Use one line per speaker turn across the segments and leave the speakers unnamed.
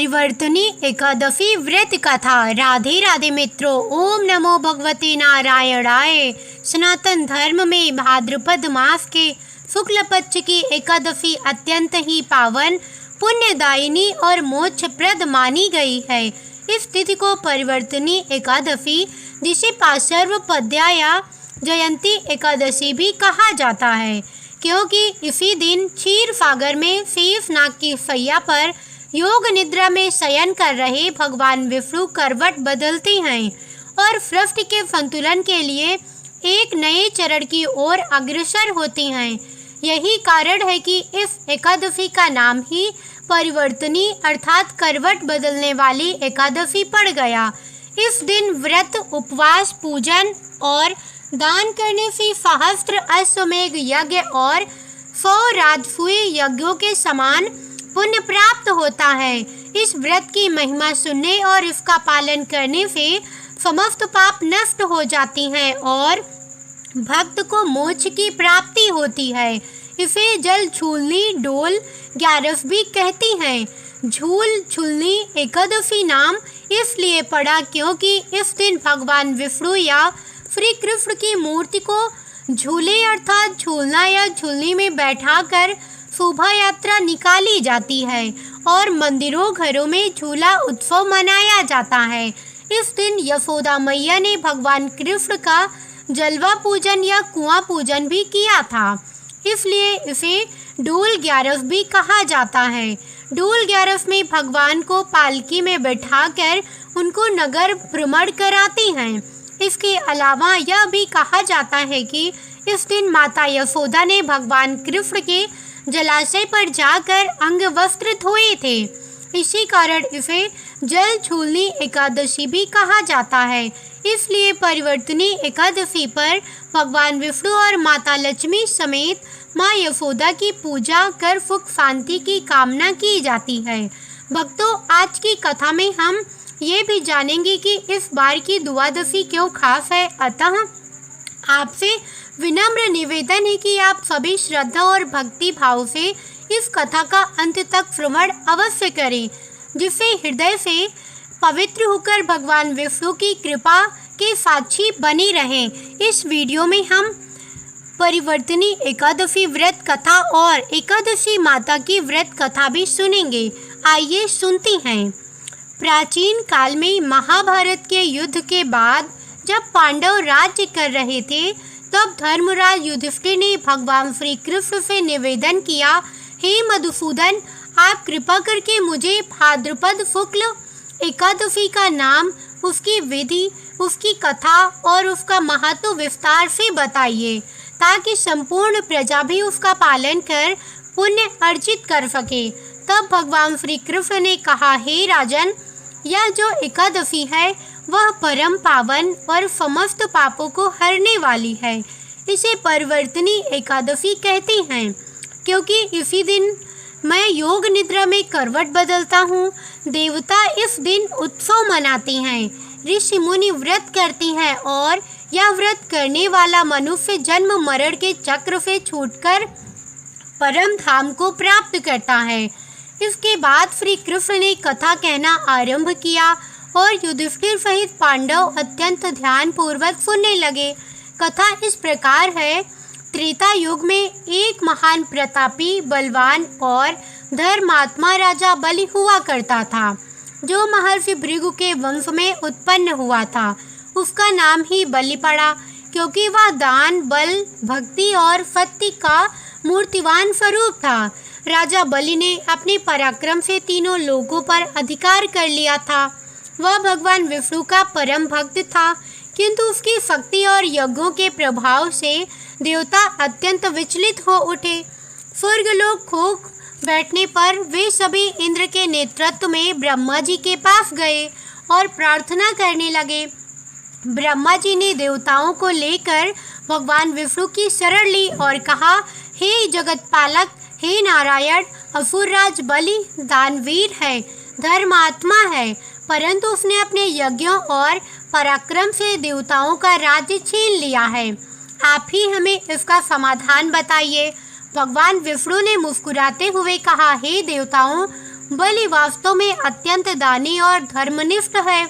परिवर्तनी एकादशी व्रत कथा। राधे राधे मित्रों, ओम नमो भगवते नारायणाय। सनातन धर्म में भाद्रपद मास के शुक्ल पक्ष की एकादशी अत्यंत ही पावन, पुण्यदायिनी और मोक्षप्रद मानी गई है। इस तिथि को परिवर्तनी एकादशी, जिसे पार्श्वपद्या या जयंती एकादशी भी कहा जाता है, क्योंकि इसी दिन क्षीर सागर में शेषनाग की शैया पर योग निद्रा में शयन कर रहे भगवान विष्णु करवट बदलते हैं और सृष्टि के संतुलन के लिए एक नए चरण की ओर अग्रसर होते हैं। यही कारण है कि इस एकादशी का नाम ही परिवर्तनी अर्थात करवट बदलने वाली एकादशी पड़ गया। इस दिन व्रत, उपवास, पूजन और दान करने से सहस्त्र अश्वमेध यज्ञ और 100 राजसूय यज्ञों के समान पुण्य प्राप्त होता है। इस व्रत की महिमा सुनने और इसका पालन करने से समस्त पाप नष्ट हो जाती हैं और भक्त को मोक्ष की प्राप्ति होती है। इसे जल छूलनी डोल 11 भी कहती हैं। झूल छूलनी एकादशी नाम इसलिए पड़ा क्योंकि इस दिन भगवान विष्णु या श्री कृष्ण की मूर्ति को झूले अर्थात झूलना या झूलनी में बैठाकर शोभा यात्रा निकाली जाती है और मंदिरों घरों में झूला उत्सव मनाया जाता है। इस दिन यशोदा मैया ने भगवान कृष्ण का जलवा पूजन या कुआं पूजन भी किया था, इसलिए इसे डोल 11 भी कहा जाता है। डोल 11 में भगवान को पालकी में बैठाकर उनको नगर भ्रमण कराती हैं। इसके अलावा यह भी कहा जाता है कि इस दिन माता यशोदा ने भगवान कृष्ण के जलाशय पर जाकर अंग वस्त्र धोए थे। इसी कारण इसे जल छूलनी एकादशी भी कहा जाता है। इसलिए परिवर्तनी एकादशी पर भगवान विष्णु और माता लक्ष्मी समेत माँ यशोदा की पूजा कर सुख शांति की कामना की जाती है। भक्तों, आज की कथा में हम ये भी जानेंगे कि इस बार की द्वादशी क्यों खास है। अतः आपसे विनम्र निवेदन है कि आप सभी श्रद्धा और भक्ति भाव से इस कथा का अंत तक श्रवण अवश्य करें, जिससे हृदय से पवित्र होकर भगवान विष्णु की कृपा के साक्षी बने रहें। इस वीडियो में हम परिवर्तनी एकादशी व्रत कथा और एकादशी माता की व्रत कथा भी सुनेंगे। आइए सुनते हैं। प्राचीन काल में महाभारत के युद्ध के बाद जब पांडव राज्य कर रहे थे, तब धर्मराज युधिष्ठिर ने भगवान श्री कृष्ण से निवेदन किया, हे मधुसूदन, आप कृपा करके मुझे भाद्रपद शुक्ल एकादशी का नाम, उसकी विधि, उसकी कथा और उसका महत्व विस्तार से बताइए, ताकि संपूर्ण प्रजा भी उसका पालन कर पुण्य अर्जित कर सके। तब भगवान श्री कृष्ण ने कहा, हे राजन, यह जो एकादशी है वह परम पावन और समस्त पापों को हरने वाली है। इसे परिवर्तनी एकादशी कहते हैं, क्योंकि इसी दिन मैं योग निद्रा में करवट बदलता हूँ। देवता इस दिन उत्सव मनाते हैं, ऋषि मुनि व्रत करते हैं और यह व्रत करने वाला मनुष्य जन्म मरण के चक्र से छूटकर परम धाम को प्राप्त करता है। इसके बाद श्री कृष्ण ने कथा कहना आरंभ किया और युधिष्ठिर सहित पांडव अत्यंत ध्यान पूर्वक सुनने लगे। कथा इस प्रकार है। त्रेता युग में एक महान प्रतापी, बलवान और धर्मात्मा राजा बलि हुआ करता था, जो महर्षि भृगु के वंश में उत्पन्न हुआ था। उसका नाम ही बलि पड़ा, क्योंकि वह दान, बल, भक्ति और सत्य का मूर्तिवान स्वरूप था। राजा बलि ने अपने पराक्रम से तीनों लोगों पर अधिकार कर लिया था। वह भगवान विष्णु का परम भक्त था, किंतु उसकी शक्ति और यज्ञों के प्रभाव से देवता अत्यंत विचलित हो उठे। स्वर्गलोक खो बैठने पर वे सभी इंद्र के नेतृत्व में ब्रह्मा जी के पास गए और प्रार्थना करने लगे। ब्रह्मा जी ने देवताओं को लेकर भगवान विष्णु की शरण ली और कहा, हे जगतपालक, हे नारायण, असुरराज बलि दानवीर है, धर्मात्मा है, परंतु उसने अपने यज्ञों और पराक्रम से देवताओं का राज्य छीन लिया है। आप ही हमें इसका समाधान बताइए। भगवान विष्णु ने मुस्कुराते हुए कहा, हे देवताओं, बलि वास्तव में अत्यंत दानी और धर्मनिष्ठ है,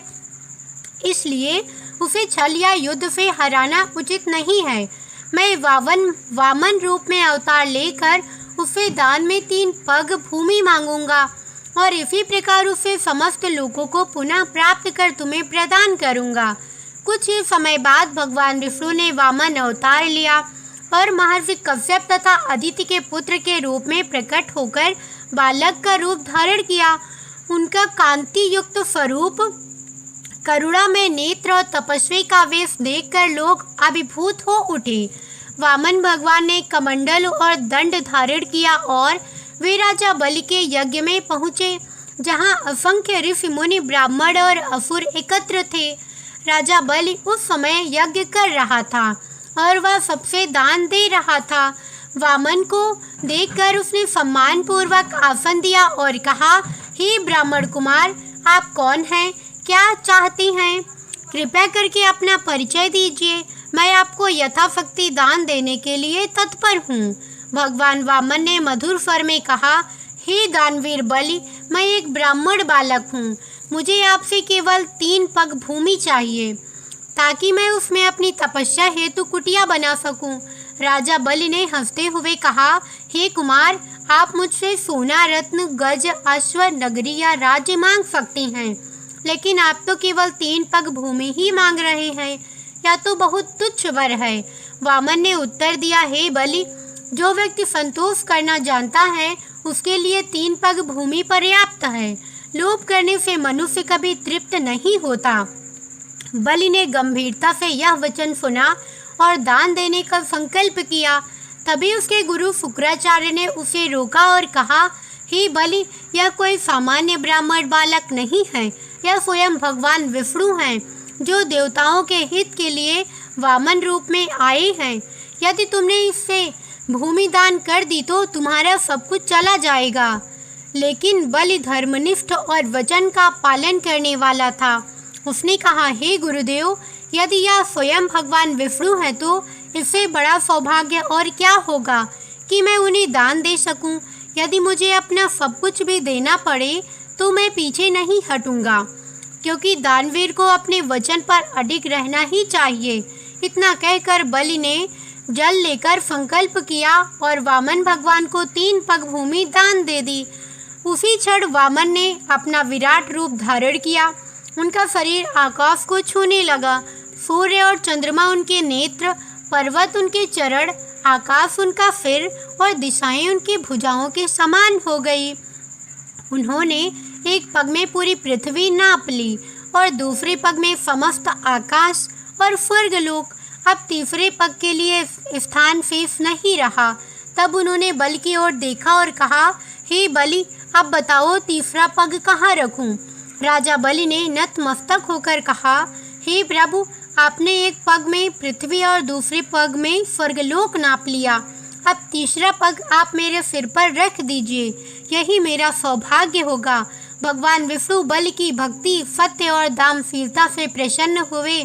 इसलिए उसे छल या युद्ध से हराना उचित नहीं है। मैं वामन रूप में अवतार लेकर उससे दान में 3 पग भूमि मांगूंगा और इसी प्रकार उससे समस्त लोगों को पुनः प्राप्त कर तुम्हें प्रदान करूंगा। कुछ ही समय बाद भगवान विष्णु ने वामन अवतार लिया और महर्षि कश्यप तथा अदिति के पुत्र के रूप में प्रकट होकर बालक का रूप धारण किया। उनका कांति युक्त स्वरूप, करुणा में नेत्र और तपस्वी का वेश देखकर लोग अभिभूत हो उठे। वामन भगवान ने कमंडल और दंड धारण किया और वे राजा बलि के यज्ञ में पहुँचे, जहाँ असंख्य ऋषि मुनि ब्राह्मण और असुर एकत्र थे। राजा बलि उस समय यज्ञ कर रहा था और वह सबसे दान दे रहा था। वामन को देखकर उसने सम्मान पूर्वक आसन दिया और कहा, हे ब्राह्मण कुमार, आप कौन हैं, क्या चाहती हैं? कृपया करके अपना परिचय दीजिए, मैं आपको यथाशक्ति दान देने के लिए तत्पर हूँ। भगवान वामन ने मधुर स्वर में कहा, हे दानवीर बलि, मैं एक ब्राह्मण बालक हूँ। मुझे आपसे केवल 3 पग भूमि चाहिए ताकि मैं उसमें अपनी तपस्या हेतु कुटिया बना सकूं। राजा बलि ने हंसते हुए कहा, हे कुमार, आप मुझसे सोना, रत्न, गज, अश्व, नगरी या राज्य मांग सकती हैं, लेकिन आप तो केवल 3 पग भूमि ही मांग रहे हैं। यह तो बहुत तुच्छ वर है। वामन ने उत्तर दिया, हे बलि, जो व्यक्ति संतोष करना जानता है उसके लिए 3 पग भूमि पर्याप्त है। लोभ करने से मनुष्य कभी तृप्त नहीं होता। बलि ने गंभीरता से यह वचन सुना और दान देने का संकल्प किया। तभी उसके गुरु शुक्राचार्य ने उसे रोका और कहा, हे बलि, यह कोई सामान्य ब्राह्मण बालक नहीं है, यह स्वयं भगवान विष्णु हैं, जो देवताओं के हित के लिए वामन रूप में आए हैं। यदि तुमने इससे भूमि दान कर दी तो तुम्हारा सब कुछ चला जाएगा। लेकिन बलि धर्मनिष्ठ और वचन का पालन करने वाला था। उसने कहा, हे गुरुदेव, यदि यह स्वयं भगवान विष्णु है तो इससे बड़ा सौभाग्य और क्या होगा कि मैं उन्हें दान दे सकूं। यदि मुझे अपना सब कुछ भी देना पड़े तो मैं पीछे नहीं हटूंगा, क्योंकि दानवीर को अपने वचन पर अडिग रहना ही चाहिए। इतना कहकर बलि ने जल लेकर संकल्प किया और वामन भगवान को 3 पग भूमि दान दे दी। उसी क्षण वामन ने अपना विराट रूप धारण किया। उनका शरीर आकाश को छूने लगा। सूर्य और चंद्रमा उनके नेत्र, पर्वत उनके चरण, आकाश उनका सिर और दिशाएं उनकी भुजाओं के समान हो गई। उन्होंने एक पग में पूरी पृथ्वी नाप ली और दूसरे पग में समस्त आकाश और स्वर्गलोक। अब तीसरे पग के लिए स्थान शेष नहीं रहा। तब उन्होंने बलि की ओर देखा और कहा, हे बलि, अब बताओ तीसरा पग कहाँ रखूं? राजा बलि ने नतमस्तक होकर कहा, हे प्रभु, आपने एक पग में पृथ्वी और दूसरे पग में स्वर्गलोक नाप लिया। अब तीसरा पग आप मेरे सिर पर रख दीजिए, यही मेरा सौभाग्य होगा। भगवान विष्णु बलि की भक्ति, सत्य और दानशीलता से प्रसन्न हुए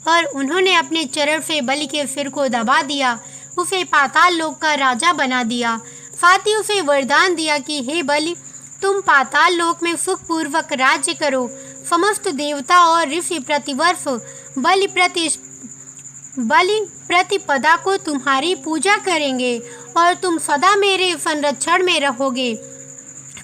और उन्होंने अपने चरण से बलि के सिर को दबा दिया, उसे पाताल लोक का राजा बना दिया। साथ ही उसे वरदान दिया कि हे बलि, तुम पाताल लोक में सुखपूर्वक राज्य करो। समस्त देवता और ऋषि प्रतिवर्ष बलि प्रतिपदा को तुम्हारी पूजा करेंगे और तुम सदा मेरे संरक्षण में रहोगे।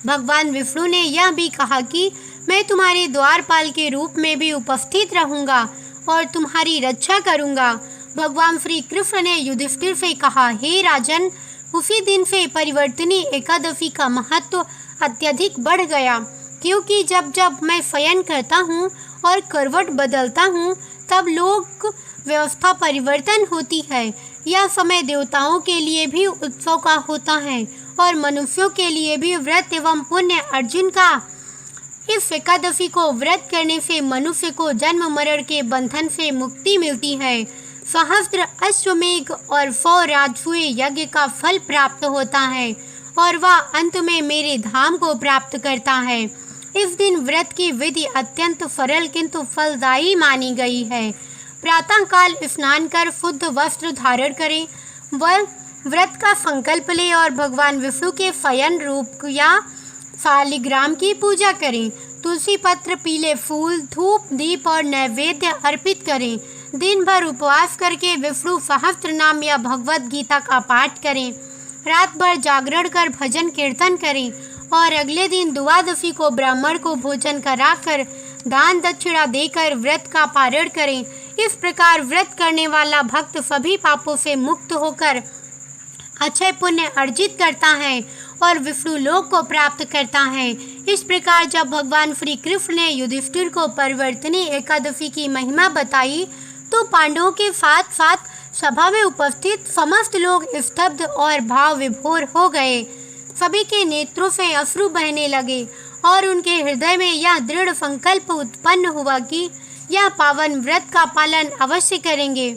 भगवान विष्णु ने यह भी कहा कि मैं तुम्हारे द्वारपाल के रूप में भी उपस्थित रहूंगा और तुम्हारी रक्षा करूंगा। भगवान श्री कृष्ण ने युधिष्ठिर से कहा, हे राजन, उसी दिन से परिवर्तनी एकादशी का महत्व अत्यधिक बढ़ गया, क्योंकि जब जब मैं शयन करता हूँ और करवट बदलता हूँ तब लोक व्यवस्था परिवर्तन होती है। यह समय देवताओं के लिए भी उत्सव का होता है और मनुष्यों के लिए भी व्रत एवं पुण्य अर्जुन का। इस एकादशी को व्रत करने से मनुष्य को जन्म मरण के बंधन से मुक्ति मिलती है। सहस्त्र अश्वमेघ और 100 राजसूय यज्ञ का फल प्राप्त होता है और वह अंत में मेरे धाम को प्राप्त करता है। इस दिन व्रत की विधि अत्यंत सरल किंतु फलदायी मानी गई है। प्रातः काल स्नान कर शुद्ध वस्त्र धारण करें, व्रत का संकल्प ले और भगवान विष्णु के शयन रूप या शालिग्राम की पूजा करें, तुलसी पत्र, पीले फूल, धूप, दीप और नैवेद्य अर्पित करें। दिन भर उपवास करके विष्णु सहस्त्र नाम या भगवत गीता का पाठ करें। रात भर जागरण कर भजन कीर्तन करें और अगले दिन द्वादशी को ब्राह्मण को भोजन कराकर दान दक्षिणा देकर व्रत का पारण करें। इस प्रकार व्रत करने वाला भक्त सभी पापों से मुक्त होकर अक्षय पुण्य अर्जित करता है और विष्णु लोक को प्राप्त करता है। इस प्रकार जब भगवान श्री कृष्ण ने युधिष्ठिर को परिवर्तनी एकादशी की महिमा बताई तो पांडवों के साथ साथ सभा में उपस्थित समस्त लोग स्तब्ध और भाव विभोर हो गए। सभी के नेत्रों से अश्रु बहने लगे और उनके हृदय में यह दृढ़ संकल्प उत्पन्न हुआ कि यह पावन व्रत का पालन अवश्य करेंगे।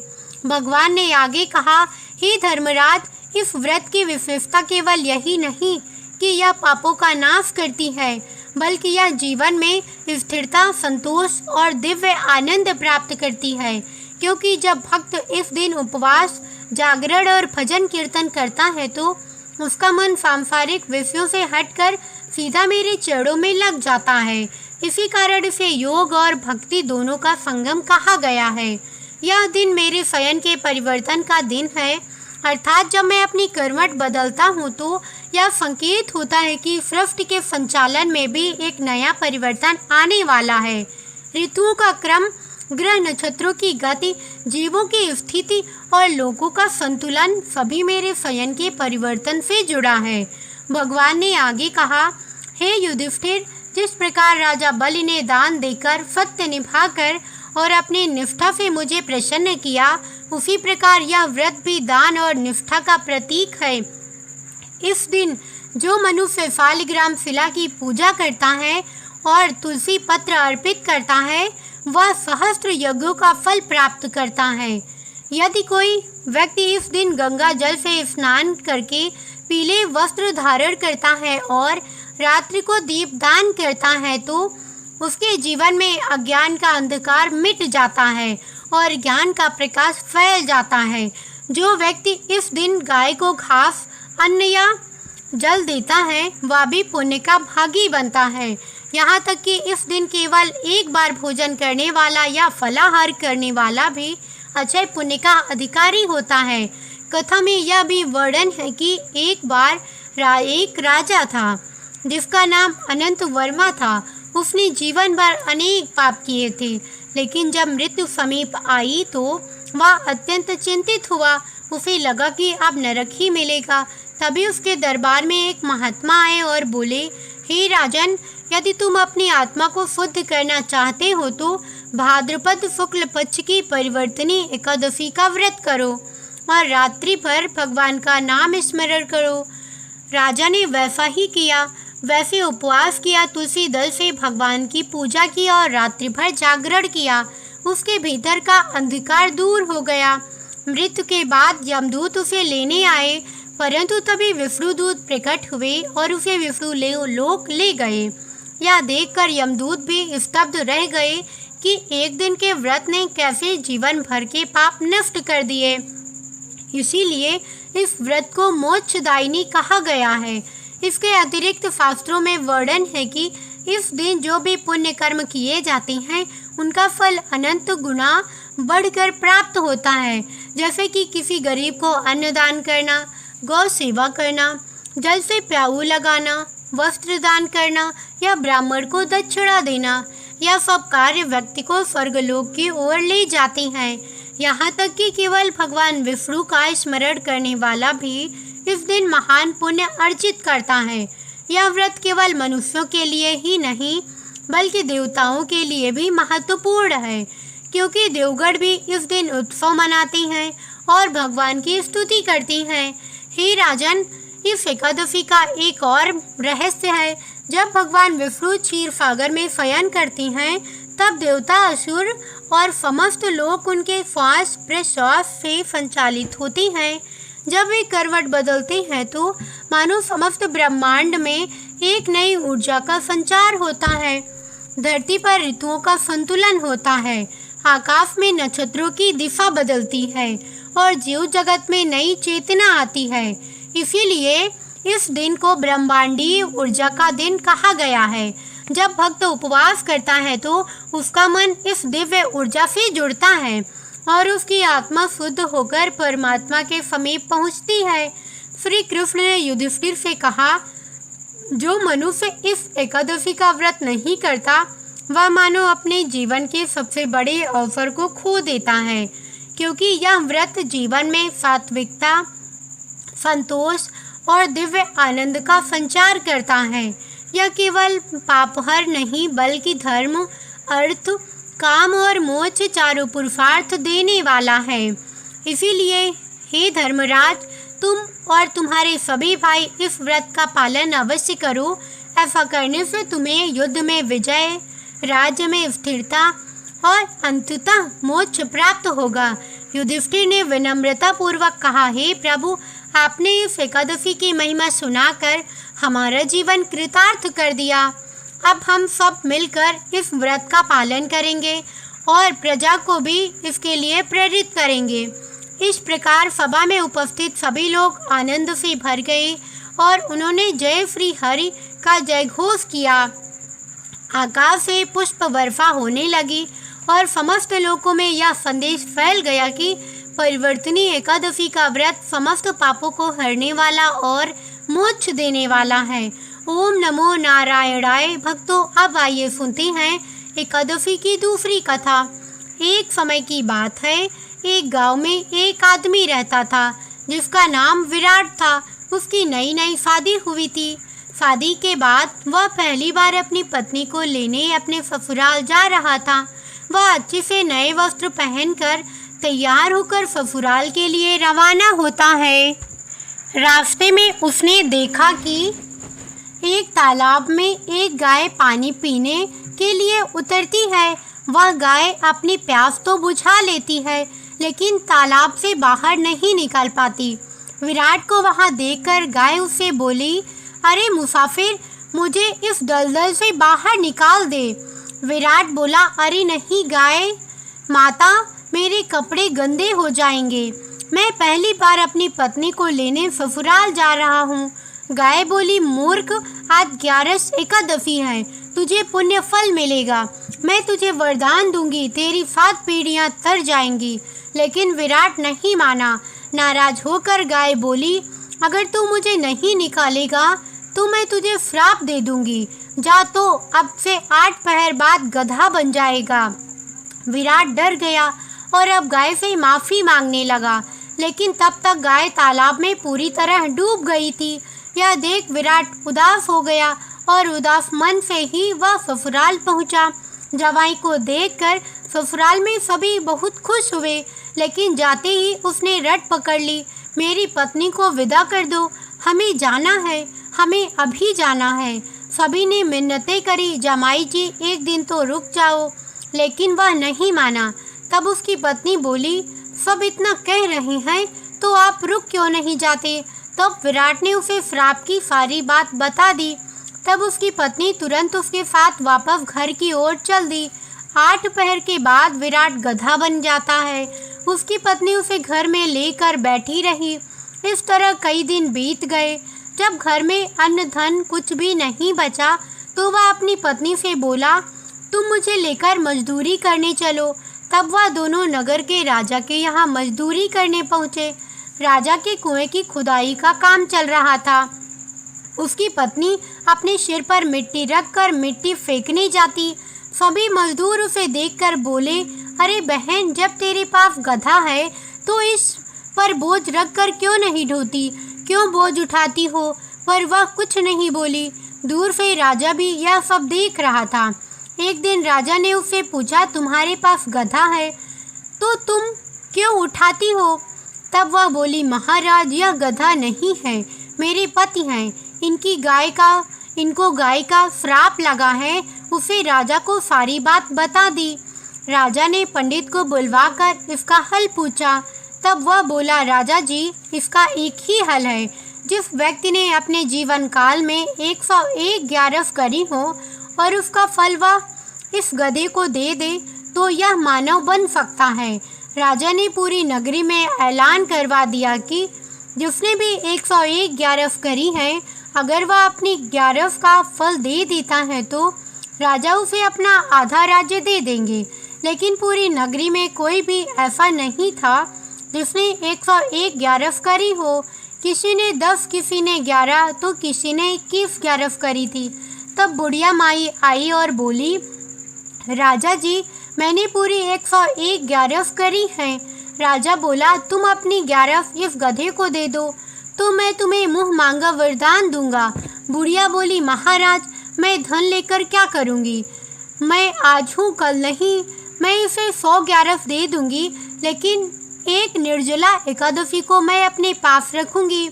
भगवान ने आगे कहा, हे धर्मराज, इस व्रत की विशेषता केवल यही नहीं कि यह पापों का नाश करती है, बल्कि यह जीवन में स्थिरता, संतोष और दिव्य आनंद प्राप्त करती है। क्योंकि जब भक्त इस दिन उपवास, जागरण और भजन कीर्तन करता है तो उसका मन सांसारिक विषयों से हटकर सीधा मेरे चरणों में लग जाता है। इसी कारण इसे योग और भक्ति दोनों का संगम कहा गया है। यह दिन मेरे शयन के परिवर्तन का दिन है, अर्थात जब मैं अपनी करवट बदलता हूँ तो यह संकेत होता है कि सृष्टि के संचालन में भी एक नया परिवर्तन आने वाला है। ऋतुओं का क्रम, ग्रह नक्षत्रों की गति, जीवों की स्थिति और लोगों का संतुलन सभी मेरे शयन के परिवर्तन से जुड़ा है। भगवान ने आगे कहा, हे युधिष्ठिर, जिस प्रकार राजा बलि ने दान देकर, सत्य निभाकर और अपनी निष्ठा से मुझे प्रसन्न किया, उसी प्रकार यह व्रत भी दान और निष्ठा का प्रतीक है। इस दिन जो मनुष्य शालिग्राम शिला की पूजा करता है और तुलसी पत्र अर्पित करता है, वह सहस्त्र यज्ञों का फल प्राप्त करता है। यदि कोई व्यक्ति इस दिन गंगा जल से स्नान करके पीले वस्त्र धारण करता है और रात्रि को दीप दान करता है तो उसके जीवन में अज्ञान का अंधकार मिट जाता है और ज्ञान का प्रकाश फैल जाता है। जो व्यक्ति इस दिन गाय को घास, अन्न या जल देता है वह भी पुण्य का भागी बनता है। यहाँ तक कि इस दिन केवल एक बार भोजन करने वाला या फलाहार करने वाला भी अक्षय पुण्य का अधिकारी होता है। कथा में यह भी वर्णन है कि एक बार एक राजा था जिसका नाम अनंत वर्मा था। उसने जीवन भर अनेक पाप किए थे, लेकिन जब मृत्यु समीप आई तो वह अत्यंत चिंतित हुआ। उसे लगा कि अब नरक ही मिलेगा। तभी उसके दरबार में एक महात्मा आए और बोले, हे राजन, यदि तुम अपनी आत्मा को शुद्ध करना चाहते हो तो भाद्रपद शुक्ल पक्ष की परिवर्तनी एकादशी का व्रत करो और रात्रि भर भगवान का नाम स्मरण करो। राजा ने वैसा ही किया। वैसे उपवास किया, तुलसी दल से भगवान की पूजा की और रात्रि भर जागरण किया। उसके भीतर का अंधकार दूर हो गया। मृत्यु के बाद यमदूत उसे लेने आए, परंतु तभी विष्णुदूत प्रकट हुए और उसे विष्णु लोक ले गए। यह देखकर यमदूत भी स्तब्ध रह गए कि एक दिन के व्रत ने कैसे जीवन भर के पाप नष्ट कर दिए। इसीलिए इस व्रत को मोक्षदायिनी कहा गया है। इसके अतिरिक्त शास्त्रों में वर्णन है कि इस दिन जो भी पुण्य कर्म किए जाते हैं उनका फल अनंत गुना बढ़कर प्राप्त होता है। जैसे कि किसी गरीब को अन्न दान करना, गौ सेवा करना, जल से प्याऊ लगाना, वस्त्र दान करना या ब्राह्मण को दक्षिणा देना, यह सब कार्य व्यक्ति को स्वर्गलोक की ओर ले जाते हैं। यहाँ तक कि केवल भगवान विष्णु का स्मरण करने वाला भी इस दिन महान पुण्य अर्जित करता है। यह व्रत केवल मनुष्यों के लिए ही नहीं बल्कि देवताओं के लिए भी महत्वपूर्ण है, क्योंकि देवगण भी इस दिन उत्सव मनाते हैं और भगवान की स्तुति करते हैं। हे राजन, इस एकादशी का एक और रहस्य है। जब भगवान विष्णु क्षीर सागर में शयन करते हैं तब देवता, असुर और समस्त लोग उनके श्वास प्रश्वास से संचालित होते हैं। जब वे करवट बदलते हैं तो मानो समस्त ब्रह्मांड में एक नई ऊर्जा का संचार होता है। धरती पर ऋतुओं का संतुलन होता है, आकाश में नक्षत्रों की दिशा बदलती है और जीव जगत में नई चेतना आती है। इसीलिए इस दिन को ब्रह्मांडीय ऊर्जा का दिन कहा गया है। जब भक्त उपवास करता है तो उसका मन इस दिव्य ऊर्जा से जुड़ता है और उसकी आत्मा शुद्ध होकर परमात्मा के समीप पहुंचती है। श्री कृष्ण ने युधिष्ठिर से कहा, जो मनुष्य इस एकादशी का व्रत नहीं करता वह मानो अपने जीवन के सबसे बड़े अवसर को खो देता है, क्योंकि यह व्रत जीवन में सात्विकता, संतोष और दिव्य आनंद का संचार करता है। यह केवल पापहर नहीं बल्कि धर्म, अर्थ, काम और मोक्ष चारों पुरुषार्थ देने वाला है। इसीलिए हे धर्मराज, तुम और तुम्हारे सभी भाई इस व्रत का पालन अवश्य करो। ऐसा करने से तुम्हें युद्ध में विजय, राज्य में स्थिरता और अंततः मोक्ष प्राप्त होगा। युधिष्ठिर ने विनम्रता पूर्वक कहा, हे प्रभु, आपने इस एकादशी की महिमा सुनाकर हमारा जीवन कृतार्थ कर दिया। अब हम सब मिलकर इस व्रत का पालन करेंगे और प्रजा को भी इसके लिए प्रेरित करेंगे। इस प्रकार सभा में उपस्थित सभी लोग आनंद से भर गए और उन्होंने जय श्री हरि का जय घोष किया। आकाश से पुष्प वर्षा होने लगी और समस्त लोकों में यह संदेश फैल गया कि परिवर्तनी एकादशी का व्रत समस्त पापों को हरने वाला और मोक्ष देने वाला है। ओम नमो नारायणाय। भक्तों, अब आइए सुनते हैं एकादशी की दूसरी कथा। एक समय की बात है, एक गांव में एक आदमी रहता था जिसका नाम विराट था। उसकी नई नई शादी हुई थी। शादी के बाद वह पहली बार अपनी पत्नी को लेने अपने ससुराल जा रहा था। वह अच्छे से नए वस्त्र पहनकर तैयार होकर ससुराल के लिए रवाना होता है। रास्ते में उसने देखा कि एक तालाब में एक गाय पानी पीने के लिए उतरती है। वह गाय अपनी प्यास तो बुझा लेती है, लेकिन तालाब से बाहर नहीं निकल पाती। विराट को वहां देखकर गाय उससे बोली, अरे मुसाफिर, मुझे इस दलदल से बाहर निकाल दे। विराट बोला, अरे नहीं गाय माता, मेरे कपड़े गंदे हो जाएंगे। मैं पहली बार अपनी पत्नी को लेने ससुराल जा रहा हूँ। गाय बोली, मूर्ख, आज 11 एकादशी है, तुझे पुण्य फल मिलेगा। मैं तुझे वरदान दूंगी, तेरी 7 पीढ़ियाँ तर जाएंगी। लेकिन विराट नहीं माना। नाराज होकर गाय बोली, अगर तू मुझे नहीं निकालेगा तो मैं तुझे श्राप दे दूंगी। जा तो अब से 8 पहर बाद गधा बन जाएगा। विराट डर गया और अब गाय से माफ़ी मांगने लगा, लेकिन तब तक गाय तालाब में पूरी तरह डूब गई थी। यह देख विराट उदास हो गया और उदास मन से ही वह ससुराल पहुंचा। जवाई को देखकर ससुराल में सभी बहुत खुश हुए, लेकिन जाते ही उसने रट पकड़ ली, मेरी पत्नी को विदा कर दो, हमें जाना है, हमें अभी जाना है। सभी ने मिन्नतें करी, जमाई जी एक दिन तो रुक जाओ, लेकिन वह नहीं माना। तब उसकी पत्नी बोली, सब इतना कह रहे हैं तो आप रुक क्यों नहीं जाते। तब विराट ने उसे श्राप की सारी बात बता दी। तब उसकी पत्नी तुरंत उसके साथ वापस घर की ओर चल दी। 8 पहर के बाद विराट गधा बन जाता है। उसकी पत्नी उसे घर में लेकर बैठी रही। इस तरह कई दिन बीत गए। जब घर में अन्न धन कुछ भी नहीं बचा तो वह अपनी पत्नी से बोला, तुम मुझे लेकर मजदूरी करने चलो। तब वह दोनों नगर के राजा के यहाँ मजदूरी करने पहुँचे। राजा के कुएं की खुदाई का काम चल रहा था। उसकी पत्नी अपने सिर पर मिट्टी रखकर मिट्टी फेंकने जाती। सभी मजदूर उसे देखकर बोले, अरे बहन, जब तेरे पास गधा है तो इस पर बोझ रखकर क्यों नहीं ढोती, क्यों बोझ उठाती हो। पर वह कुछ नहीं बोली। दूर से राजा भी यह सब देख रहा था। एक दिन राजा ने उससे पूछा, तुम्हारे पास गधा है तो तुम क्यों उठाती हो। तब वह बोली, महाराज, यह गधा नहीं है, मेरे पति हैं, इनको गाय का श्राप लगा है। उसे राजा को सारी बात बता दी। राजा ने पंडित को बुलवाकर इसका हल पूछा। तब वह बोला, राजा जी, इसका एक ही हल है। जिस व्यक्ति ने अपने जीवन काल में 101 ग्यारस करी हो और उसका फल वह इस गधे को दे दे तो यह मानव बन सकता है। राजा ने पूरी नगरी में ऐलान करवा दिया कि जिसने भी 101 ग्यारफ करी है, अगर वह अपनी ग्यारफ का फल दे देता है तो राजा उसे अपना आधा राज्य दे देंगे। लेकिन पूरी नगरी में कोई भी ऐसा नहीं था जिसने 101 ग्यारफ करी हो। किसी ने 10, किसी ने 11 तो किसी ने 21 ग्यारफ करी थी। तब बुढ़िया माई आई और बोली, राजा जी, मैंने पूरी 101 ग्यारफ करी है। राजा बोला, तुम अपनी ग्यारफ इस गधे को दे दो तो मैं तुम्हें मुँह मांगा वरदान दूंगा। बुढ़िया बोली, महाराज, मैं धन लेकर क्या करूंगी? मैं आज हूँ कल नहीं। मैं इसे 100 ग्यारफ दे दूंगी, लेकिन एक निर्जला एकादशी को मैं अपने पास रखूंगी।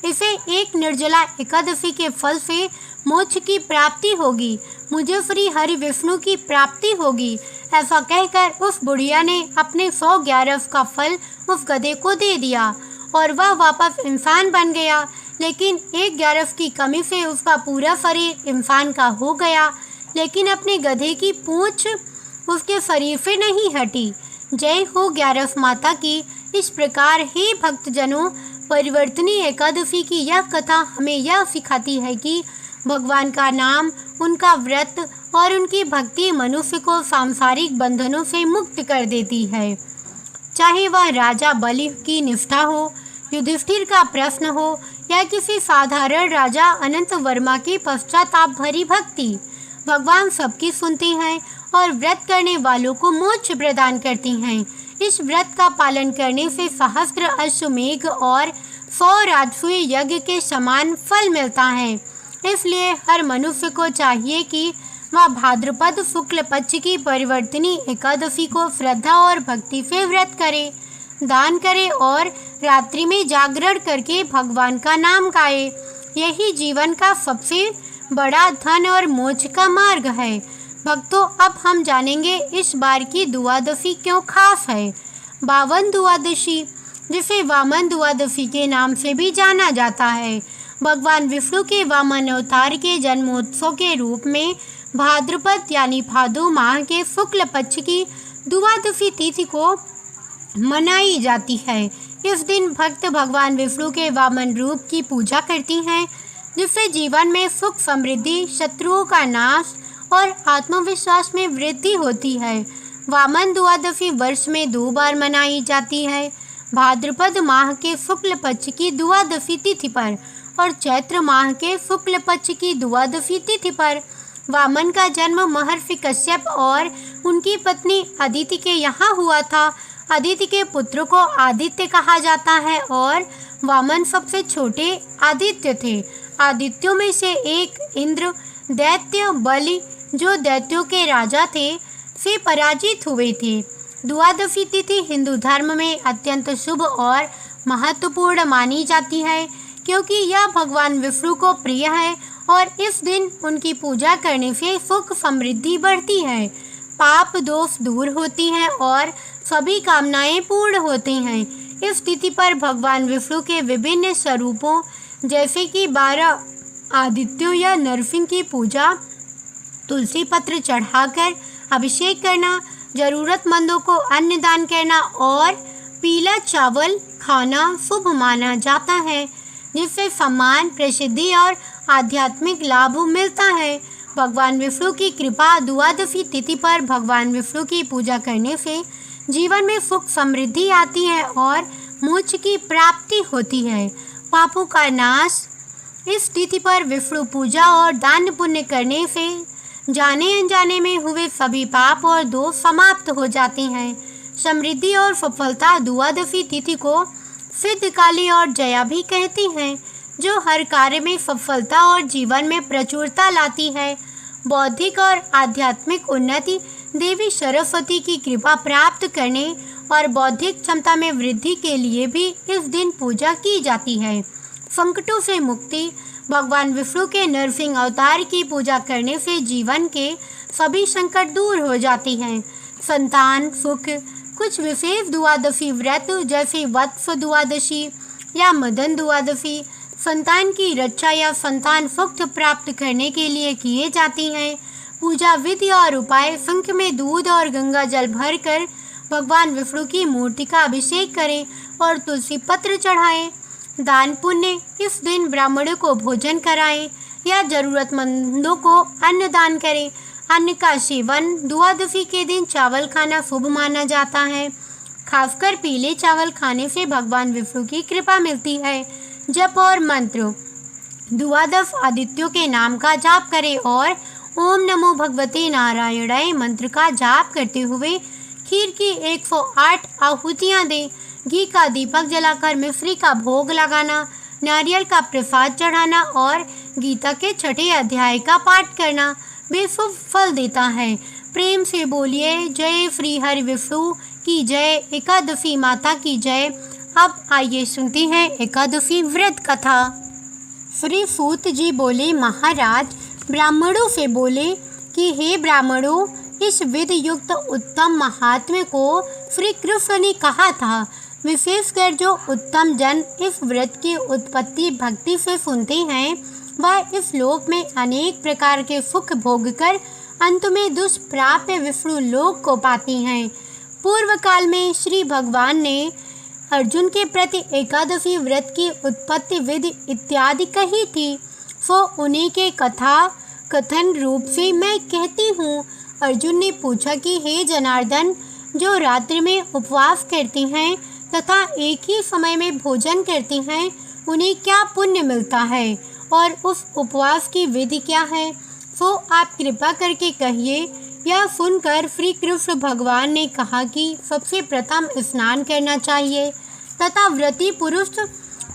इसे एक निर्जला एकादशी के फल से मोक्ष की प्राप्ति होगी, मुझे श्री हरि विष्णु की प्राप्ति होगी। ऐसा कहकर उस बुढ़िया ने अपने 100 ग्यारफ का फल उस गधे को दे दिया और वह वापस इंसान बन गया। लेकिन 1 ग्यारफ की कमी से उसका पूरा शरीर इंसान का हो गया, लेकिन अपने गधे की पूंछ उसके शरीर से नहीं हटी। जय हो ग्यारफ माता की। इस प्रकार हे भक्तजनों, परिवर्तनी एकादशी की यह कथा हमें यह सिखाती है कि भगवान का नाम, उनका व्रत और उनकी भक्ति मनुष्य को सांसारिक बंधनों से मुक्त कर देती है। चाहे वह राजा बलि की निष्ठा हो, युधिष्ठिर का प्रश्न हो या किसी साधारण राजा अनंत वर्मा की पश्चाताप भरी भक्ति, भगवान सबकी सुनते हैं और व्रत करने वालों को मोक्ष प्रदान करती हैं। इस व्रत का पालन करने से सहस्त्र अश्वमेघ और 100 राजसूय यज्ञ के समान फल मिलता है। इसलिए हर मनुष्य को चाहिए कि वह भाद्रपद शुक्ल पक्ष की परिवर्तनी एकादशी को श्रद्धा और भक्ति से व्रत करे, दान करे और रात्रि में जागरण करके भगवान का नाम गाए। यही जीवन का सबसे बड़ा धन और मोक्ष का मार्ग है। भक्तों, अब हम जानेंगे इस बार की द्वादशी क्यों खास है। बावन द्वादशी, जिसे वामन द्वादशी के नाम से भी जाना जाता है, भगवान विष्णु के वामन अवतार के जन्मोत्सव के रूप में भाद्रपद यानी भादो माह के शुक्ल पक्ष की द्वादशी तिथि को मनाई जाती है। इस दिन भक्त भगवान विष्णु के वामन रूप की पूजा करती हैं, जिससे जीवन में सुख समृद्धि, शत्रुओं का नाश और आत्मविश्वास में वृद्धि होती है। वामन द्वादशी वर्ष में 2 बार मनाई जाती है, भाद्रपद माह के शुक्ल पक्ष की द्वादशी तिथि पर और चैत्र माह के शुक्ल पक्ष की द्वादशी तिथि पर। वामन का जन्म महर्षि कश्यप और उनकी पत्नी अदिति के यहाँ हुआ था। अदिति के पुत्र को आदित्य कहा जाता है और वामन सबसे छोटे आदित्य थे। आदित्यों में से एक इंद्र दैत्य बलि, जो दैत्यों के राजा थे, से पराजित हुए थे। द्वादशी तिथि हिंदू धर्म में अत्यंत शुभ और महत्वपूर्ण मानी जाती है, क्योंकि यह भगवान विष्णु को प्रिय है और इस दिन उनकी पूजा करने से सुख समृद्धि बढ़ती है, पाप दोष दूर होती हैं और सभी कामनाएं पूर्ण होती हैं। इस तिथि पर भगवान विष्णु के विभिन्न स्वरूपों जैसे कि 12 आदित्यों या नरसिंह की पूजा, तुलसी पत्र चढ़ाकर अभिषेक करना, जरूरतमंदों को अन्न दान करना और पीला चावल खाना शुभ माना जाता है, जिससे सम्मान, प्रसिद्धि और आध्यात्मिक लाभ मिलता है। भगवान विष्णु की कृपा। द्वादशी तिथि पर भगवान विष्णु की पूजा करने से जीवन में सुख समृद्धि आती है और मोक्ष की प्राप्ति होती है, पापों का नाश। इस तिथि पर विष्णु पूजा और दान पुण्य करने से जाने अनजाने में हुए सभी पाप और दोष समाप्त हो जाते हैं। समृद्धि और सफलता। द्वादशी तिथि को सिद्धकाली और जया भी कहती हैं, जो हर कार्य में सफलता और जीवन में प्रचुरता लाती है। बौद्धिक और आध्यात्मिक उन्नति। देवी सरस्वती की कृपा प्राप्त करने और बौद्धिक क्षमता में वृद्धि के लिए भी इस दिन पूजा की जाती है। संकटों से मुक्ति। भगवान विष्णु के नरसिंह अवतार की पूजा करने से जीवन के सभी संकट दूर हो जाते हैं। संतान सुख। कुछ विशेष द्वादशी व्रत जैसे वत्स द्वादशी या मदन द्वादशी संतान की रक्षा या संतान सुख प्राप्त करने के लिए किए जाती हैं। पूजा विधि और उपाय। शंख में दूध और गंगा जल भरकर भगवान विष्णु की मूर्ति का अभिषेक करें और तुलसी पत्र चढ़ाएं। दान पुण्य। इस दिन ब्राह्मणों को भोजन कराएं या जरूरतमंदों को अन्न दान करें। अन्न का सेवन द्वादशी के दिन चावल खाना शुभ माना जाता है। खासकर पीले चावल खाने से भगवान विष्णु की कृपा मिलती है। जप और मंत्र। द्वादश आदित्यों के नाम का जाप करें और ओम नमो भगवते नारायणाय मंत्र का जाप करते हुए खीर की 108 आहुतियाँ दें। घी का दीपक जलाकर मिश्री का भोग लगाना, नारियल का प्रसाद चढ़ाना और गीता के 6ठे अध्याय का पाठ करना बेशुभ फल देता है। प्रेम से बोलिए जय श्री हरि विष्णु की जय, एकादशी माता की जय। अब आइए सुनते हैं एकादशी व्रत कथा। श्री सूत जी बोले, महाराज ब्राह्मणों से बोले कि हे ब्राह्मणों, इस विधि युक्त उत्तम महात्म्य को श्री कृष्ण ने कहा था। विशेषकर जो उत्तम जन इस व्रत की उत्पत्ति भक्ति से सुनते हैं, वह इस लोक में अनेक प्रकार के सुख भोगकर अंत में दुष्प्राप्य विष्णु लोक को पाती हैं। पूर्व काल में श्री भगवान ने अर्जुन के प्रति एकादशी व्रत की उत्पत्ति विधि इत्यादि कही थी, सो उन्हीं के कथन रूप से मैं कहती हूँ। अर्जुन ने पूछा कि हे जनार्दन, जो रात्रि में उपवास करते हैं तथा एक ही समय में भोजन करते हैं, उन्हें क्या पुण्य मिलता है और उस उपवास की विधि क्या है, सो आप कृपा करके कहिए। यह सुनकर श्री कृष्ण भगवान ने कहा कि सबसे प्रथम स्नान करना चाहिए तथा व्रती पुरुष,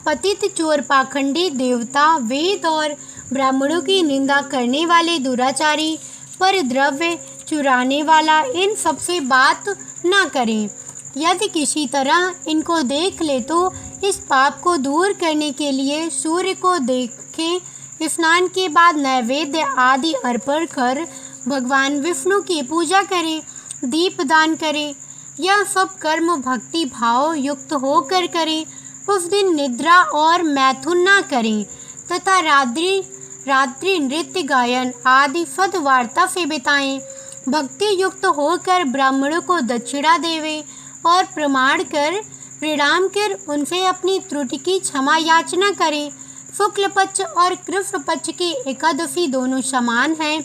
पतित चोर, पाखंडी, देवता, वेद और ब्राह्मणों की निंदा करने वाले, दुराचारी, पर द्रव्य चुराने वाला, इन सबसे बात ना करें। यदि किसी तरह इनको देख ले तो इस पाप को दूर करने के लिए सूर्य को देखें, स्नान के बाद नैवेद्य आदि अर्पण कर भगवान विष्णु की पूजा करें, दीपदान करें। यह सब कर्म भक्ति भाव युक्त होकर करें। उस दिन निद्रा और मैथुन ना करें तथा रात्रि नृत्य गायन आदि सद्वार्ता से बिताएं। भक्ति युक्त होकर ब्राह्मणों को दक्षिणा देवें और प्रणाम कर उनसे अपनी त्रुटि की क्षमा याचना करें। शुक्ल पक्ष और कृष्ण पक्ष की एकादशी दोनों समान हैं।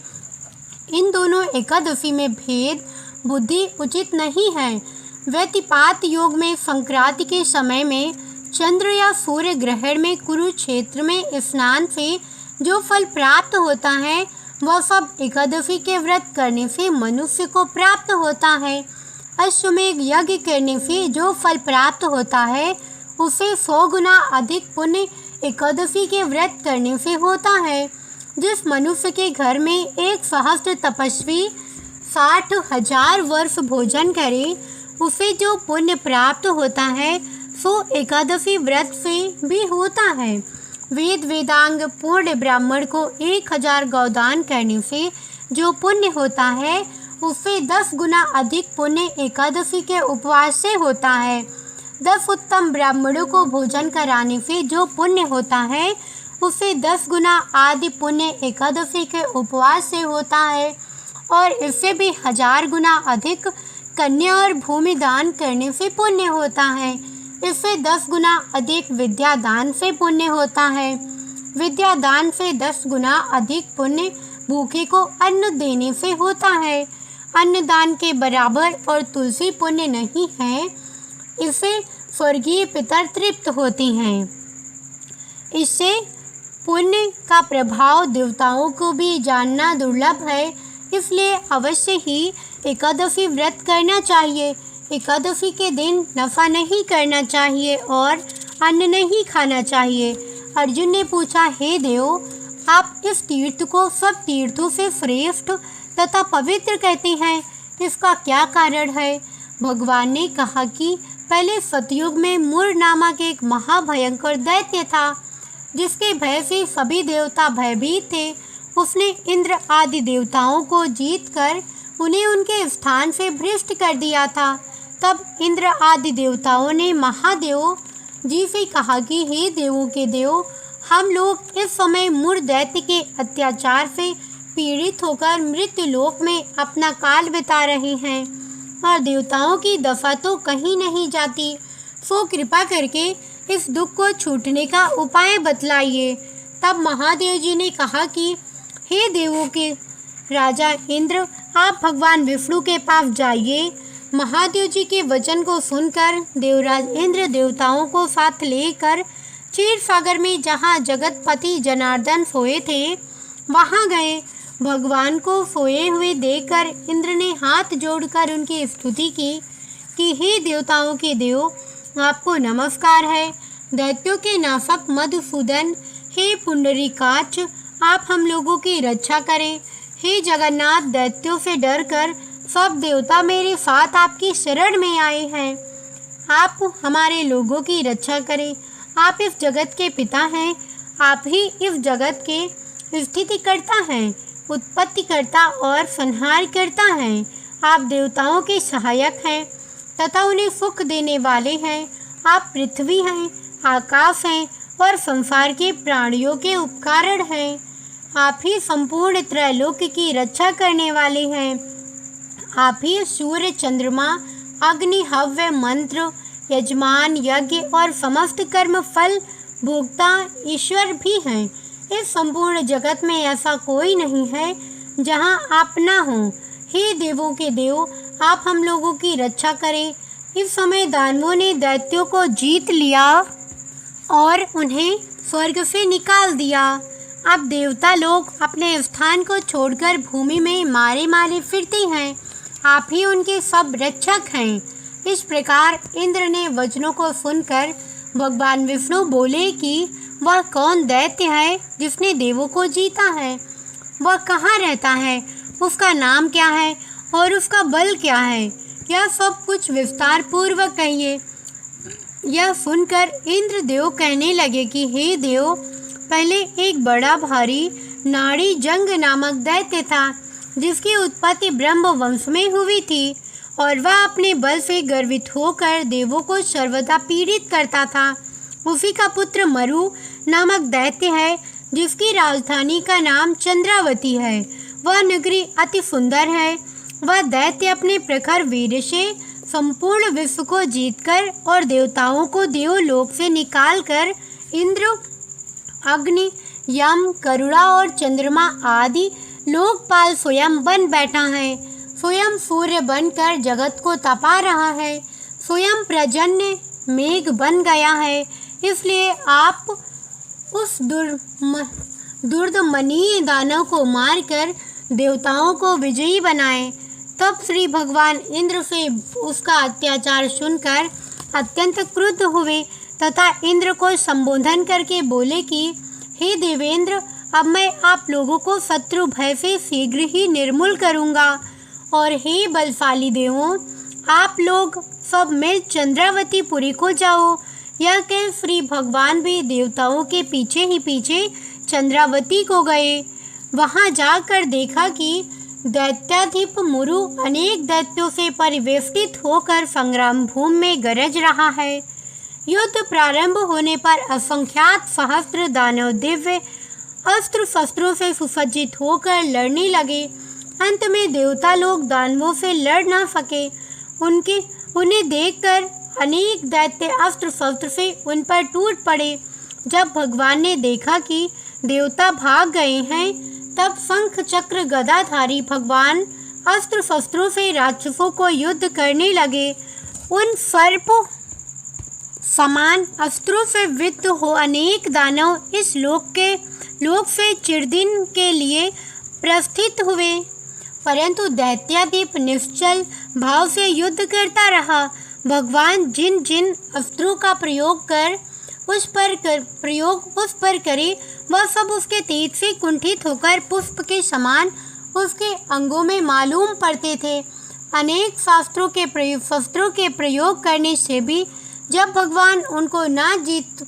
इन दोनों एकादशी में भेद बुद्धि उचित नहीं है। व्यतिपात योग में संक्रांति के समय में चंद्र या सूर्य ग्रहण में कुरुक्षेत्र में स्नान से जो फल प्राप्त होता है, वह सब एकादशी के व्रत करने से मनुष्य को प्राप्त होता है। अश्वमेध यज्ञ करने से जो फल प्राप्त होता है, उसे 100 गुना अधिक पुण्य एकादशी के व्रत करने से होता है। जिस मनुष्य के घर में 1 सहस्त्र तपस्वी 60,000 वर्ष भोजन करे, उसे जो पुण्य प्राप्त होता है, सो एकादशी व्रत से भी होता है। वेद वेदांग पूर्ण ब्राह्मण को 1000 गौदान करने से जो पुण्य होता है, उससे 10 गुना अधिक पुण्य एकादशी के उपवास से होता है। 10 उत्तम ब्राह्मणों को भोजन कराने से जो पुण्य होता है, उससे 10 गुना आदि पुण्य एकादशी के उपवास से होता है। और इससे भी 1000 गुना अधिक कन्या और भूमि दान करने से पुण्य होता है। इससे 10 गुना अधिक विद्या दान से पुण्य होता है। विद्या दान से 10 गुना अधिक पुण्य भूखे को अन्न देने से होता है। अन्न दान के बराबर और तुलसी पुण्य नहीं है। इससे स्वर्गीय पितर तृप्त होते हैं। इससे पुण्य का प्रभाव देवताओं को भी जानना दुर्लभ है, इसलिए अवश्य ही एकादशी व्रत करना चाहिए। एकादशी के दिन नफा नहीं करना चाहिए और अन्न नहीं खाना चाहिए। अर्जुन ने पूछा, हे देव, आप इस तीर्थ को सब तीर्थों से श्रेष्ठ तथा पवित्र कहते हैं, इसका क्या कारण है? भगवान ने कहा कि पहले सतयुग में मुर नामक एक महाभयंकर दैत्य था, जिसके भय से सभी देवता भयभीत थे। उसने इंद्र आदि देवताओं को जीतकर उन्हें उनके स्थान से भ्रष्ट कर दिया था। तब इंद्र आदि देवताओं ने महादेव जी से कहा कि हे देवों के देव, हम लोग इस समय मुर दैत्य के अत्याचार से पीड़ित होकर मृत्यु लोक में अपना काल बिता रहे हैं और देवताओं की दफा तो कहीं नहीं जाती। सो कृपा करके इस दुख को छूटने का उपाय बतलाइए। तब महादेव जी ने कहा कि हे देवों के राजा इंद्र, आप भगवान विष्णु के पास जाइए। महादेव जी के वचन को सुनकर देवराज इंद्र देवताओं को साथ लेकर क्षीर सागर में जहाँ जगतपति जनार्दन सोए थे वहाँ गए। भगवान को सोए हुए देखकर इंद्र ने हाथ जोड़कर उनकी स्तुति की कि हे देवताओं के देव, आपको नमस्कार है। दैत्यों के नाशक मधुसूदन, हे पुंडरीकाक्ष, आप हम लोगों की रक्षा करें। हे जगन्नाथ, दैत्यों से डरकर सब देवता मेरे साथ आपकी शरण में आए हैं। आप हमारे लोगों की रक्षा करें। आप इस जगत के पिता हैं। आप ही इस जगत के स्थिति करता हैं, उत्पत्ति करता और संहार करता हैं। आप देवताओं के सहायक हैं तथा उन्हें सुख देने वाले हैं। आप पृथ्वी हैं, आकाश हैं और संसार के प्राणियों के उपकारण हैं। आप ही संपूर्ण त्रैलोक की रक्षा करने वाले हैं। आप ही सूर्य, चंद्रमा, अग्नि, हव्य, मंत्र, यजमान, यज्ञ और समस्त कर्म फल भोक्ता ईश्वर भी हैं। इस संपूर्ण जगत में ऐसा कोई नहीं है जहाँ आप ना हो। हे देवों के देव, आप हम लोगों की रक्षा करें। इस समय दानवों ने दैत्यों को जीत लिया और उन्हें स्वर्ग से निकाल दिया। अब देवता लोग अपने स्थान को छोड़कर भूमि में मारे मारे फिरते हैं। आप ही उनके सब रक्षक हैं। इस प्रकार इंद्र ने वचनों को सुनकर भगवान विष्णु बोले कि वह कौन दैत्य है जिसने देवों को जीता है? वह कहाँ रहता है? उसका नाम क्या है और उसका बल क्या है? यह सब कुछ विस्तार पूर्वक कहिए। यह सुनकर इंद्र देव कहने लगे कि हे देव, पहले एक बड़ा भारी नाड़ी जंग नामक दैत्य था जिसकी उत्पत्ति ब्रह्म वंश में हुई थी और वह अपने बल से गर्वित होकर देवों को सर्वदा पीड़ित करता था। उसी का पुत्र मरु नामक दैत्य है जिसकी राजधानी का नाम चंद्रावती है। वह नगरी अति सुंदर है। वह दैत्य अपने प्रखर वीर से संपूर्ण विश्व को जीतकर और देवताओं को देवलोक से निकालकर इंद्र, अग्नि, यम, करुणा और चंद्रमा आदि लोकपाल स्वयं बन बैठा है। स्वयं सूर्य बनकर जगत को तपा रहा है। स्वयं प्रजन्य मेघ बन गया है। इसलिए आप उस दुर्दमनीय दानव को मारकर देवताओं को विजयी बनाएं। तब श्री भगवान इंद्र से उसका अत्याचार सुनकर अत्यंत क्रुद्ध हुए तथा इंद्र को संबोधन करके बोले कि हे देवेंद्र, अब मैं आप लोगों को शत्रु भय से शीघ्र ही निर्मूल करूंगा। और हे बलशाली देवों, आप लोग सब मिल चंद्रावती पुरी को जाओ। यह कह श्री भगवान भी देवताओं के पीछे ही पीछे चंद्रावती को गए। वहां जाकर देखा कि दैत्याधिप मुरु अनेक दैत्यों से परिवेष्टित होकर संग्राम भूमि में गरज रहा है। युद्ध प्रारंभ होने पर असंख्यात सहस्त्र दानव दिव्य अस्त्र शस्त्रों से सुसज्जित होकर लड़ने लगे। अंत में देवता लोग दानवों से लड़ ना सके। उन्हें देखकर अनेक दैत्य अस्त्र शस्त्र से उन पर टूट पड़े। जब भगवान ने देखा कि देवता भाग गए हैं, तब शंख चक्र गदाधारी भगवान अस्त्र शस्त्रों से राक्षसों को युद्ध करने लगे। उन सर्प समान अस्त्रों से विद्ध हो अनेक दानव इस लोक से चिरदिन के लिए प्रस्थित हुए, परंतु दैत्यादीप निश्चल भाव से युद्ध करता रहा। भगवान जिन जिन अस्त्रों का प्रयोग उस पर करे, वह सब उसके तेज से कुंठित होकर पुष्प के समान उसके अंगों में मालूम पड़ते थे। अनेक शस्त्रों के प्रयोग करने से भी जब भगवान उनको ना जीत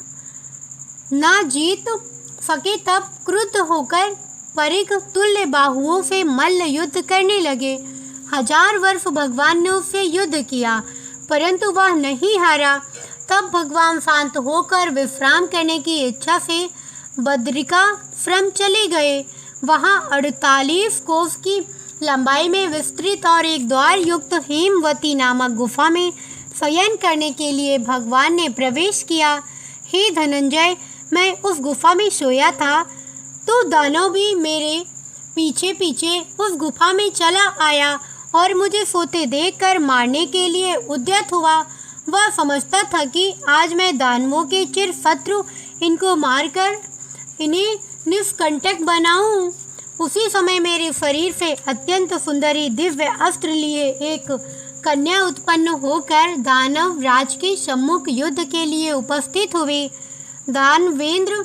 सके, तब क्रुद्ध होकर परिघ तुल्य बाहुओं से मल्ल युद्ध करने लगे। 1000 वर्ष भगवान ने उससे युद्ध किया, परंतु वह नहीं हारा। तब भगवान शांत होकर विश्राम करने की इच्छा से बद्रिकाश्रम चले गए। वहां 48 कोस की लंबाई में विस्तृत और एक द्वार युक्त हेमवती नामक गुफा में शयन करने के लिए भगवान ने प्रवेश किया। हे धनंजय, मैं उस गुफा में सोया था तो दानव भी मेरे पीछे पीछे उस गुफा में चला आया और मुझे सोते देखकर मारने के लिए उद्यत हुआ। वह समझता था कि आज मैं दानवों के चिर शत्रु इनको मारकर इन्हें निष्कंटक बनाऊं। उसी समय मेरे शरीर से अत्यंत सुंदरी दिव्य अस्त्र लिए एक कन्या उत्पन्न होकर दानव राज के सम्मुख युद्ध के लिए उपस्थित हुए। दानवेंद्र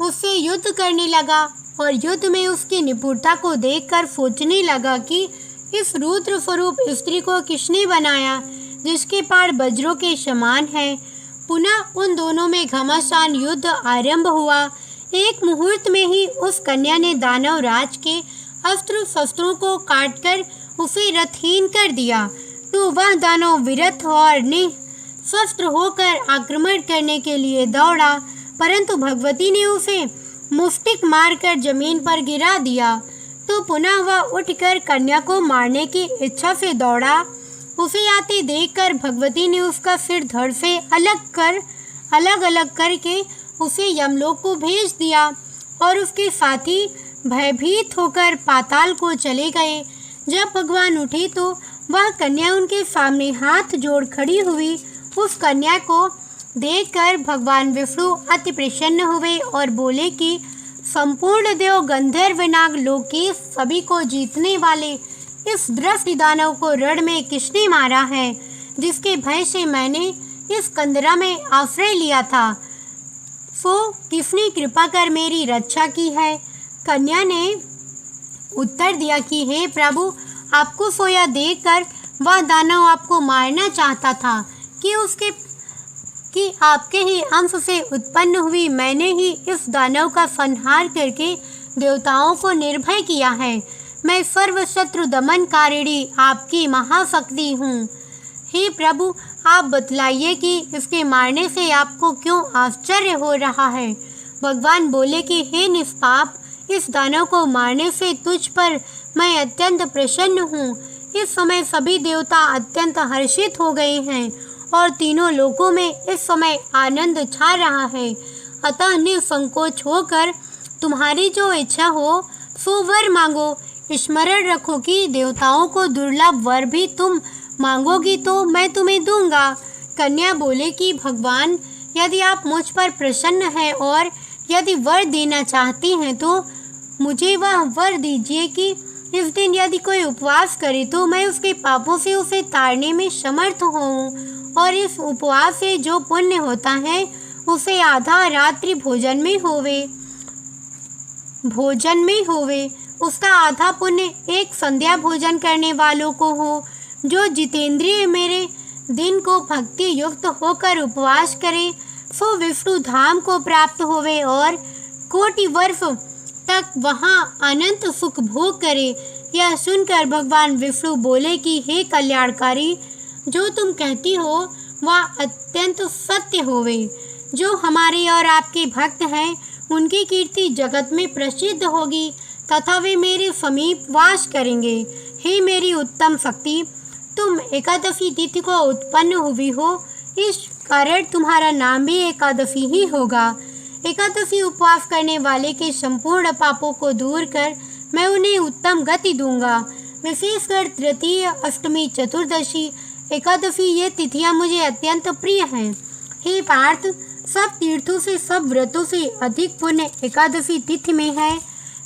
उससे युद्ध करने लगा और युद्ध में उसकी निपुणता को देखकर सोचने लगा कि इस रुद्र स्वरूप स्त्री को किसने बनाया, जिसके पार वज्रों के समान है। पुनः उन दोनों में घमासान युद्ध आरंभ हुआ। एक मुहूर्त में ही उस कन्या ने दानव राज के अस्त्र शस्त्रों को काटकर उसे रथहीन कर दिया, तो वह दानव विरथ और निशस्त्र होकर आक्रमण करने के लिए दौड़ा, परंतु भगवती ने उसे मुष्टिक मारकर जमीन पर गिरा दिया। तो पुनः वह उठकर कन्या को मारने की इच्छा से दौड़ा। उसे आते देखकर भगवती ने उसका सिर धड़ से अलग अलग करके उसे यमलोक को भेज दिया और उसके साथी भयभीत होकर पाताल को चले गए। जब भगवान उठे तो वह कन्या उनके सामने हाथ जोड़ खड़ी हुई। उस कन्या को देखकर भगवान विष्णु अति प्रसन्न हुए और बोले कि संपूर्ण देव गंधर्व नाग लोकेश सभी को जीतने वाले इस दृष्टि दानव को रण में किसने मारा है, जिसके भय से मैंने इस कंदरा में आश्रय लिया था, सो किसने कृपा कर मेरी रक्षा की है। कन्या ने उत्तर दिया कि हे प्रभु, आपको सोया देखकर वह दानव आपको मारना चाहता था कि आपके ही अंश से उत्पन्न हुई मैंने ही इस दानव का संहार करके देवताओं को निर्भय किया है। मैं सर्व शत्रु दमनकारिणी आपकी महाशक्ति हूँ। हे प्रभु, आप बतलाइए कि इसके मारने से आपको क्यों आश्चर्य हो रहा है। भगवान बोले कि हे निष्पाप, इस दानव को मारने से तुझ पर मैं अत्यंत प्रसन्न हूँ। इस समय सभी देवता अत्यंत हर्षित हो गए हैं और तीनों लोकों में इस समय आनंद छा रहा है। अतः निसंकोच होकर तुम्हारी जो इच्छा हो सो वर मांगो। स्मरण रखो कि देवताओं को दुर्लभ वर भी तुम मांगोगी तो मैं तुम्हें दूंगा। कन्या बोले कि भगवान, यदि आप मुझ पर प्रसन्न हैं और यदि वर देना चाहती हैं तो मुझे वह वर दीजिए कि इस दिन यदि कोई उपवास करे तो मैं उसके पापों से उसे तारने में समर्थ हूँ और इस उपवास से जो पुण्य होता है उसे आधा रात्रि भोजन में होवे। उसका आधा पुण्य एक संध्या भोजन करने वालों को हो। जो जितेंद्रिय मेरे दिन को भक्ति युक्त होकर उपवास करे सो विष्णु धाम को प्राप्त होवे और कोटि वर्ष तक वहाँ अनंत सुख भोग करे। यह सुनकर भगवान विष्णु बोले कि हे कल्याणकारी, जो तुम कहती हो वह अत्यंत सत्य होवे। जो हमारे और आपके भक्त हैं उनकी कीर्ति जगत में प्रसिद्ध होगी तथा वे मेरे समीप वास करेंगे। हे मेरी उत्तम शक्ति, तुम एकादशी तिथि को उत्पन्न हुई हो, इस कारण तुम्हारा नाम भी एकादशी ही होगा। एकादशी उपवास करने वाले के संपूर्ण पापों को दूर कर मैं उन्हें उत्तम गति दूंगा। विशेषकर तृतीय, अष्टमी, चतुर्दशी, एकादशी ये तिथियां मुझे अत्यंत प्रिय हैं। हे पार्थ, सब तीर्थों से, सब व्रतों से अधिक पुण्य एकादशी तिथि में है।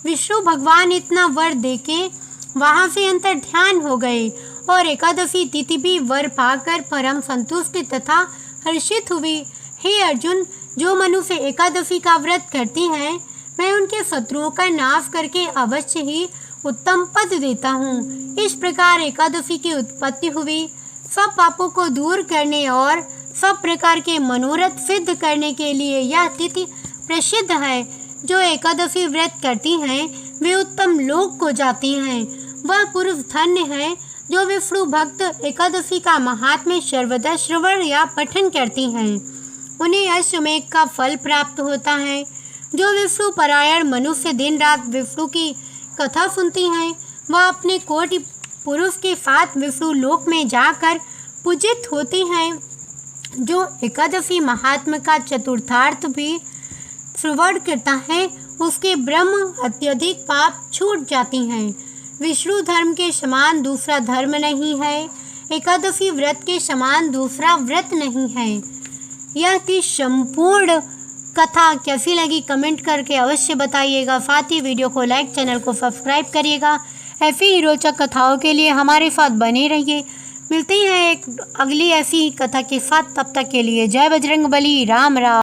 विष्णु भगवान इतना वर देके वहाँ से अंतर ध्यान हो गए और एकादशी तिथि भी वर पाकर परम संतुष्ट तथा हर्षित हुई। हे अर्जुन, जो मनुष्य एकादशी का व्रत करते हैं मैं उनके शत्रुओं का नाश करके अवश्य ही उत्तम पद देता हूँ। इस प्रकार एकादशी की उत्पत्ति हुई। सब पापों को दूर करने और सब प्रकार के मनोरथ सिद्ध करने के लिए यह तिथि प्रसिद्ध है। जो एकादशी व्रत करती हैं वे उत्तम लोक को जाती हैं। वह पुरुष धन्य है जो विष्णु भक्त एकादशी का महात्म्य सर्वदा श्रवण या पठन करती हैं। उन्हें अश्वमेघ का फल प्राप्त होता है। जो विष्णु परायण मनुष्य दिन रात विष्णु की कथा सुनती हैं वह अपने कोटि पुरुष के साथ विष्णु लोक में जाकर पूजित होती हैं। जो एकादशी महात्म का चतुर्थार्थ भी श्रवण करता है उसके ब्रह्म अत्यधिक पाप छूट जाती हैं। विष्णु धर्म के समान दूसरा धर्म नहीं है। एकादशी व्रत के समान दूसरा व्रत नहीं है। यह थी संपूर्ण कथा। कैसी लगी कमेंट करके अवश्य बताइएगा। साथ ही वीडियो को लाइक, चैनल को सब्सक्राइब करिएगा। ऐसी ही रोचक कथाओं के लिए हमारे साथ बने रहिए। मिलते हैं एक अगली ऐसी ही कथा के साथ। तब तक के लिए जय बजरंगबली। राम राम।